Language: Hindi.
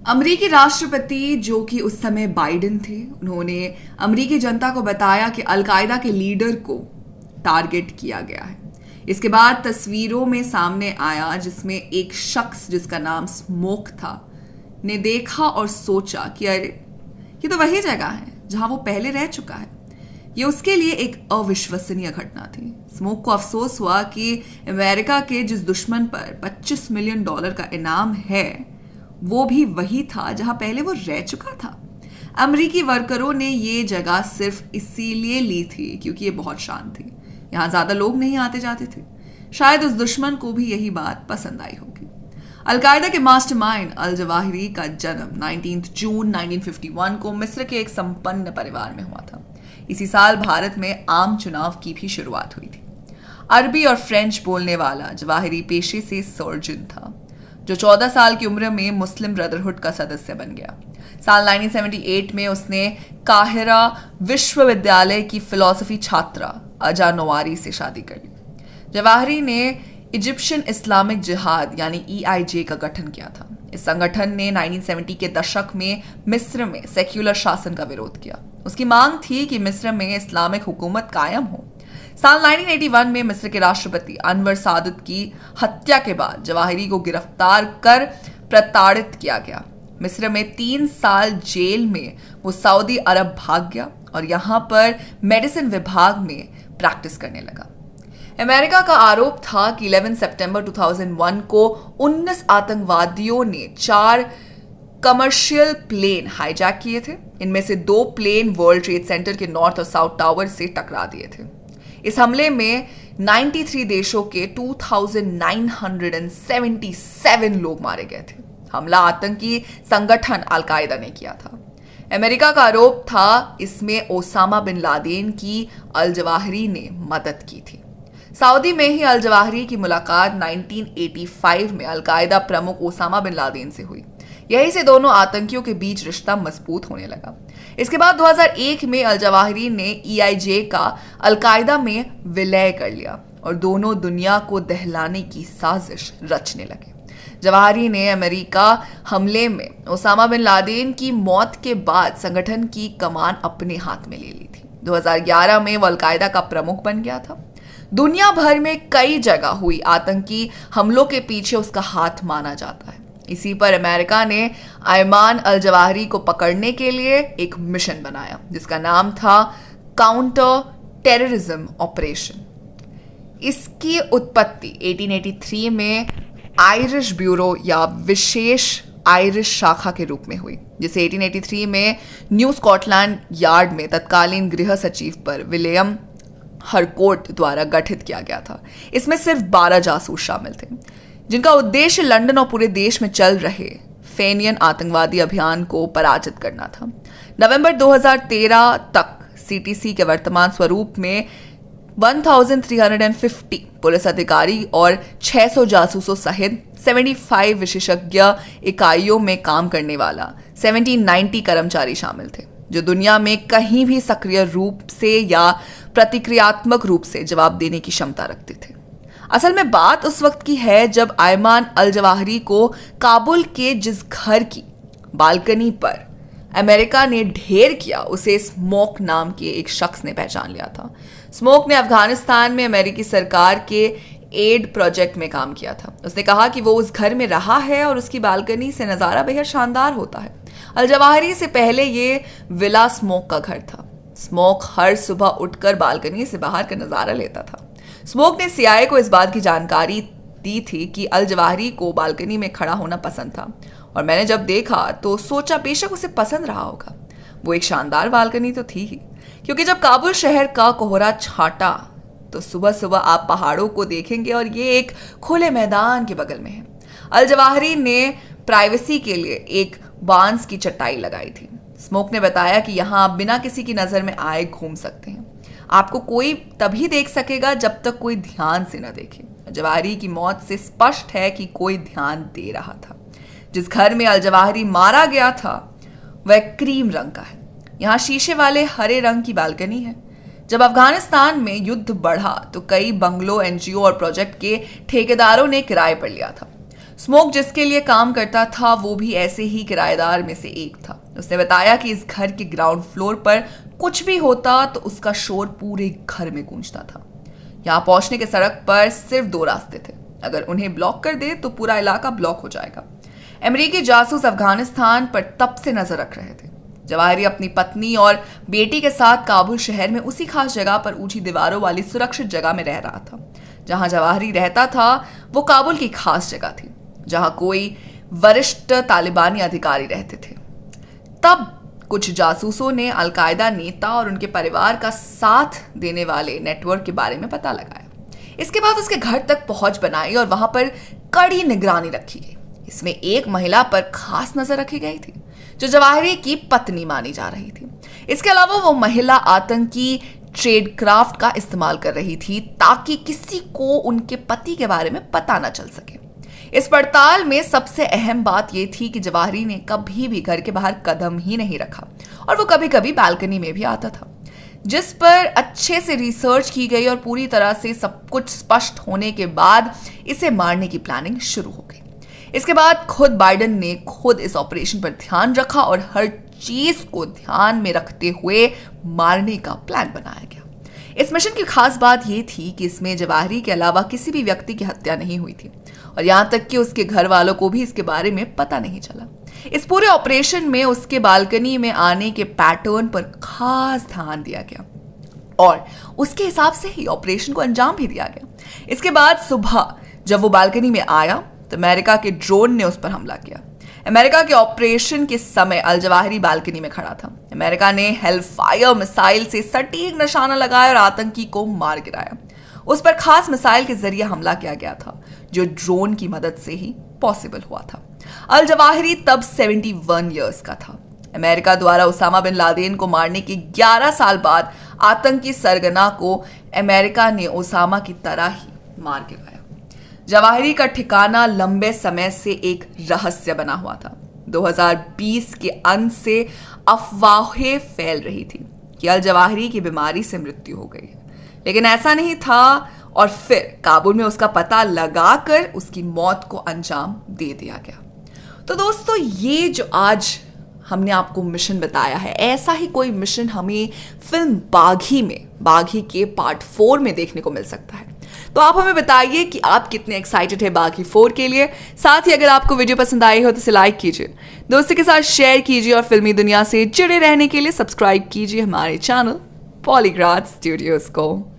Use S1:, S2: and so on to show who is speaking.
S1: अमेरिकी राष्ट्रपति जो कि उस समय बाइडेन थे, उन्होंने अमेरिकी जनता को बताया कि अलकायदा के लीडर को टारगेट किया गया है। इसके बाद तस्वीरों में सामने आया जिसमें एक शख्स जिसका नाम स्मोक था ने देखा और सोचा कि अरे ये तो वही जगह है जहां वो पहले रह चुका है। ये उसके लिए एक अविश्वसनीय घटना थी। स्मोक को अफसोस हुआ कि अमेरिका के जिस दुश्मन पर $25 मिलियन का इनाम है वो भी वही था जहां पहले वो रह चुका था। अमेरिकी वर्करों ने ये जगह सिर्फ इसीलिए ली थी क्योंकि ये बहुत शांत थी, यहां ज्यादा लोग नहीं आते जाते थे। शायद उस दुश्मन को भी यही बात पसंद आई होगी। अलकायदा के मास्टरमाइंड अल जवाहिरी का जन्म 19 जून 1951 को मिस्र के एक संपन्न परिवार में हुआ था। इसी साल भारत में आम चुनाव की भी शुरुआत हुई थी। अरबी और फ्रेंच बोलने वाला जवाहिरी पेशे से सर्जन था, जो 14 साल की उम्र में मुस्लिम ब्रदरहुड का सदस्य बन गया। साल 1978 में उसने काहिरा विश्वविद्यालय की फिलॉसफी छात्रा अजा नवारी से शादी कर ली। जवाहिरी ने इजिप्शियन इस्लामिक जिहाद यानी EIJ का गठन किया था। इस संगठन ने 1970 के दशक में मिस्र में सेक्युलर शासन का विरोध किया। उसकी मांग थी कि मिस्र में इस्लामिक हुकूमत कायम हो। साल 1981 में मिस्र के राष्ट्रपति अनवर सादत की हत्या के बाद जवाहिरी को गिरफ्तार कर प्रताड़ित किया गया। मिस्र में 3 साल जेल में वो सऊदी अरब भाग गया और यहाँ पर मेडिसिन विभाग में प्रैक्टिस करने लगा। अमेरिका का आरोप था कि 11 सितंबर 2001 को 19 आतंकवादियों ने 4 कमर्शियल प्लेन हाईजैक किए थे। इनमें से 2 प्लेन वर्ल्ड ट्रेड सेंटर के नॉर्थ और साउथ टावर से टकरा दिए थे। इस हमले में 93 देशों के 2977 लोग मारे गए थे। हमला आतंकी संगठन अलकायदा ने किया था। अमेरिका का आरोप था इसमें ओसामा बिन लादेन की अल जवाहिरी ने मदद की थी। सऊदी में ही अल जवाहिरी की मुलाकात 1985 में अलकायदा प्रमुख ओसामा बिन लादेन से हुई। यहीं से दोनों आतंकियों के बीच रिश्ता मजबूत होने लगा। इसके बाद 2001 में अल जवाहिरी ने EIJ का अलकायदा में विलय कर लिया और दोनों दुनिया को दहलाने की साजिश रचने लगे। जवाहिरी ने अमेरिका हमले में ओसामा बिन लादेन की मौत के बाद संगठन की कमान अपने हाथ में ले ली थी। 2011 में वो अलकायदा का प्रमुख बन गया था। दुनिया भर में कई जगह हुई आतंकी हमलों के पीछे उसका हाथ माना जाता है। इसी पर अमेरिका ने अयमान अल जवाहिरी को पकड़ने के लिए एक मिशन बनाया जिसका नाम था काउंटर टेररिज्म ऑपरेशन। इसकी उत्पत्ति 1883 में आयरिश ब्यूरो या विशेष आयरिश शाखा के रूप में हुई, जिसे 1883 में न्यू स्कॉटलैंड यार्ड में तत्कालीन गृह सचिव पर विलियम हरकोर्ट द्वारा गठित किया गया था। इसमें सिर्फ 12 जासूस शामिल थे जिनका उद्देश्य लंदन और पूरे देश में चल रहे फेनियन आतंकवादी अभियान को पराजित करना था। नवंबर 2013 तक CTC के वर्तमान स्वरूप में 1350 पुलिस अधिकारी और 600 जासूसों सहित 75 विशेषज्ञ इकाइयों में काम करने वाला 1790 कर्मचारी शामिल थे, जो दुनिया में कहीं भी सक्रिय रूप से या प्रतिक्रियात्मक रूप से जवाब देने की क्षमता रखते थे। असल में बात उस वक्त की है जब अयमान अल जवाहिरी को काबुल के जिस घर की बालकनी पर अमेरिका ने ढेर किया उसे स्मोक नाम के एक शख्स ने पहचान लिया था। स्मोक ने अफगानिस्तान में अमेरिकी सरकार के एड प्रोजेक्ट में काम किया था। उसने कहा कि वो उस घर में रहा है और उसकी बालकनी से नज़ारा बेहद शानदार होता है। अल जवाहिरी से पहले ये विला स्मोक का घर था। स्मोक हर सुबह उठकर बालकनी से बाहर का नज़ारा लेता था। स्मोक ने CIA को इस बात की जानकारी दी थी कि अल जवाहिरी को बालकनी में खड़ा होना पसंद था और मैंने जब देखा तो सोचा बेशक उसे पसंद रहा होगा। वो एक शानदार बालकनी तो थी ही, क्योंकि जब काबुल शहर का कोहरा छाटा तो सुबह सुबह आप पहाड़ों को देखेंगे और ये एक खुले मैदान के बगल में है। अल जवाहिरी ने प्राइवेसी के लिए एक बांस की चटाई लगाई थी। स्मोक ने बताया कि यहाँ आप बिना किसी की नज़र में आए घूम सकते हैं। आपको कोई तभी देख सकेगा जब तक कोई ध्यान से न देखे। जवाहिरी की मौत से स्पष्ट है कि कोई ध्यान दे रहा था। जिस घर में अल जवाहिरी मारा गया था वह क्रीम रंग का है। यहाँ शीशे वाले हरे रंग की बालकनी है। जब अफगानिस्तान में युद्ध बढ़ा तो कई बंगलो NGO और प्रोजेक्ट के ठेकेदारों ने किराए पर लिया था। स्मोक जिसके लिए काम करता था वो भी ऐसे ही किराएदार में से एक था। उसने बताया कि इस घर के ग्राउंड फ्लोर पर कुछ भी होता तो उसका शोर पूरे घर में गूंजता था। यहाँ पहुंचने के सड़क पर सिर्फ 2 रास्ते थे, अगर उन्हें ब्लॉक कर दे तो पूरा इलाका ब्लॉक हो जाएगा। अमेरिकी जासूस अफगानिस्तान पर तब से नजर रख रहे थे। जवाहिरी अपनी पत्नी और बेटी के साथ काबुल शहर में उसी खास जगह पर ऊंची दीवारों वाली सुरक्षित जगह में रह रहा था। जहां जवाहिरी रहता था वो काबुल की खास जगह थी, जहां कोई वरिष्ठ तालिबानी अधिकारी रहते थे। तब कुछ जासूसों ने अलकायदा नेता और उनके परिवार का साथ देने वाले नेटवर्क के बारे में पता लगाया। इसके बाद उसके घर तक पहुंच बनाई और वहां पर कड़ी निगरानी रखी गई। इसमें एक महिला पर खास नजर रखी गई थी जो जवाहिरी की पत्नी मानी जा रही थी। इसके अलावा वो महिला आतंकी ट्रेड क्राफ्ट का इस्तेमाल कर रही थी ताकि किसी को उनके पति के बारे में पता न चल सके। इस पड़ताल में सबसे अहम बात यह थी कि जवाहिरी ने कभी भी घर के बाहर कदम ही नहीं रखा और वो कभी कभी बालकनी में भी आता था, जिस पर अच्छे से रिसर्च की गई और पूरी तरह से सब कुछ स्पष्ट होने के बाद इसे मारने की प्लानिंग शुरू हो गई। इसके बाद खुद बाइडेन ने खुद इस ऑपरेशन पर ध्यान रखा और हर चीज को ध्यान में रखते हुए मारने का प्लान बनाया गया। इस मिशन की खास बात यह थी कि इसमें जवाहिरी के अलावा किसी भी व्यक्ति की हत्या नहीं हुई थी और यहां तक कि उसके घर वालों को भी इसके बारे में पता नहीं चला। इस पूरे ऑपरेशन में उसके बालकनी में आने के पैटर्न पर खास ध्यान दिया गया और उसके हिसाब से ही ऑपरेशन को अंजाम भी दिया गया। इसके बाद सुबह जब वो बालकनी में आया तो अमेरिका के ड्रोन ने उस पर हमला किया। अमेरिका के ऑपरेशन के समय अल जवाहिरी बालकनी में खड़ा था। अमेरिका ने हेलफायर मिसाइल से सटीक निशाना लगाया और आतंकी को मार गिराया। उस पर खास मिसाइल के जरिए हमला किया गया था जो ड्रोन की मदद से ही पॉसिबल हुआ था। अल जवाहिरी तब 71 इयर्स का था। अमेरिका द्वारा उसामा बिन लादेन को मारने के 11 साल बाद आतंकी सरगना को अमेरिका ने उसामा की तरह ही मार गिराया। जवाहिरी का ठिकाना लंबे समय से एक रहस्य बना हुआ था। 2020 के अंत से अफवाहें फैल रही थी कि अल जवाहिरी की बीमारी से मृत्यु हो गई है, लेकिन ऐसा नहीं था और फिर काबुल में उसका पता लगाकर उसकी मौत को अंजाम दे दिया गया। तो दोस्तों, ये जो आज हमने आपको मिशन बताया है, ऐसा ही कोई मिशन हमें फिल्म बागी के पार्ट 4 में देखने को मिल सकता है। तो आप हमें बताइए कि आप कितने एक्साइटेड है बागी 4 के लिए। साथ ही अगर आपको वीडियो पसंद आई हो तो इसे लाइक कीजिए, दोस्तों के साथ शेयर कीजिए और फिल्मी दुनिया से जुड़े रहने के लिए सब्सक्राइब कीजिए हमारे चैनल पॉलीग्राफ स्टूडियोज को।